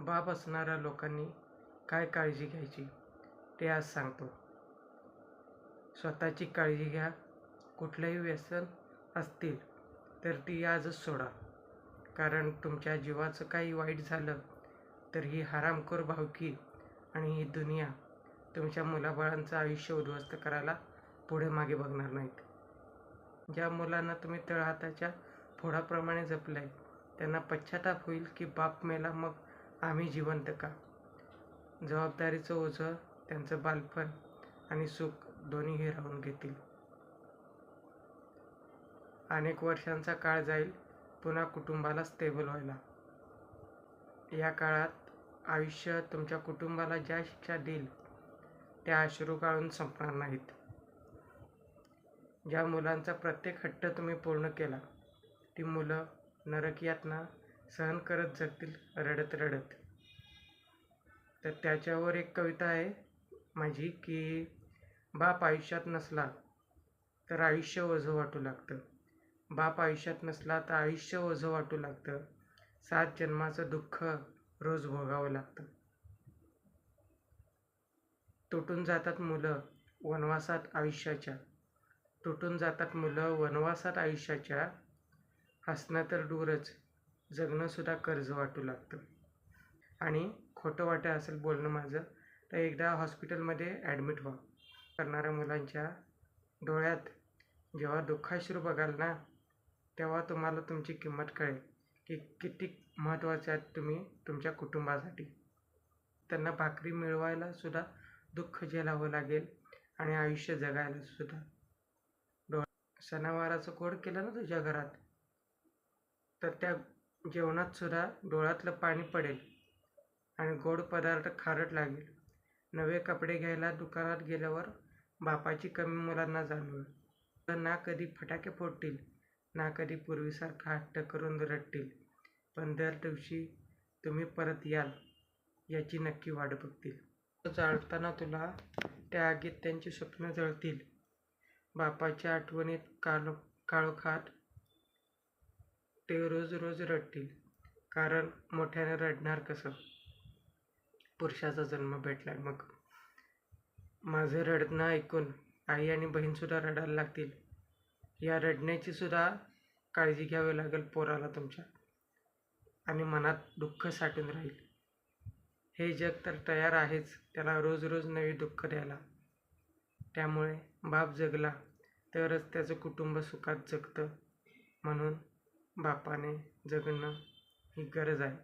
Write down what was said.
बाप असणाऱ्या लोकांनी काय काळजी घ्यायची ते आज सांगतो. स्वतःची काळजी घ्या. कुठलंही व्यसन असतील तर ती आजच सोडा. कारण तुमच्या जीवाचं काही वाईट झालं तर ही हरामखोर भावकी आणि ही दुनिया तुमच्या मुलाबाळांचं आयुष्य उद्ध्वस्त करायला पुढे मागे बघणार नाहीत. ज्या मुलांना तुम्ही तळहाताच्या फोडाप्रमाणे जपलंय त्यांना पश्चाताप होईल की बाप मेला मग आम्ही जिवंत का. जबाबदारीचं ओझं त्यांचं बालपण आणि सुख दोन्ही हिरावून घेतील. अनेक वर्षांचा काळ जाईल पुन्हा कुटुंबाला स्टेबल व्हायला. या काळात आयुष्य तुमच्या कुटुंबाला ज्या शिक्षा देईल त्या अश्रू गाळून संपणार नाहीत. ज्या मुलांचा प्रत्येक हट्ट तुम्ही पूर्ण केला ती मुलं नरक यातना सहन करत जगतील रडत रडत. तर त्याच्यावर एक कविता आहे माझी की बाप आयुष्यात नसला तर आयुष्य ओझं वाटू लागतं. बाप आयुष्यात नसला तर आयुष्य ओझं वाटू लागतं. 7 जन्माचं दुःख रोज भोगावं लागतं. तुटून जातात मुलं वनवासात आयुष्याच्या. तुटून जातात मुलं वनवासात आयुष्याच्या. हसणं तर दूरच जगणं सुद्धा कर्ज वाटू लागतं. आणि खोटं वाटत असेल बोलणं माझं तर एकदा हॉस्पिटलमध्ये ॲडमिट व्हा. करणाऱ्या मुलांच्या डोळ्यात जेव्हा दुःखाश्रू बघाल ना तेव्हा तुम्हाला तुमची किंमत कळेल की किती महत्त्वाचे आहेत तुम्ही तुमच्या कुटुंबासाठी. त्यांना भाकरी मिळवायला सुद्धा दुःख झेलावं लागेल आणि आयुष्य जगायला सुद्धा. सणावाराचं गोड केलं ना तुझ्या घरात तर त्या जेवणात सुद्धा डोळ्यातलं पाणी पडेल आणि गोड पदार्थ खारट लागेल. नवे कपडे घ्यायला दुकानात गेल्यावर बापाची कमी मुलांना जाणवेल. ना कधी फटाके फोडतील ना कधी पूर्वीसारखा हट्ट करून रडतील. पण दर दिवशी तुम्ही परत याल याची नक्की वाट बघतील. जाळताना तुला त्या आगीत त्यांची स्वप्न जळतील. बापाच्या आठवणीत काळोखात ते रोज रोज रडतील. कारण मोठ्याने रडणार कसं. पुरुषाचा जन्म भेटलाय मग. माझं रडणं ऐकून आई आणि बहीणसुद्धा रडायला लागतील. या रडण्याची सुद्धा काळजी घ्यावी लागेल पोराला तुमच्या आणि मनात दुःख साठून राहील. हे जग तर तयार आहेच त्याला रोज रोज नवी दुःख द्यायला. त्यामुळे बाप जगला तरच त्याचं कुटुंब सुखात जगतं. म्हणून बापाने जगणं ही गरज आहे.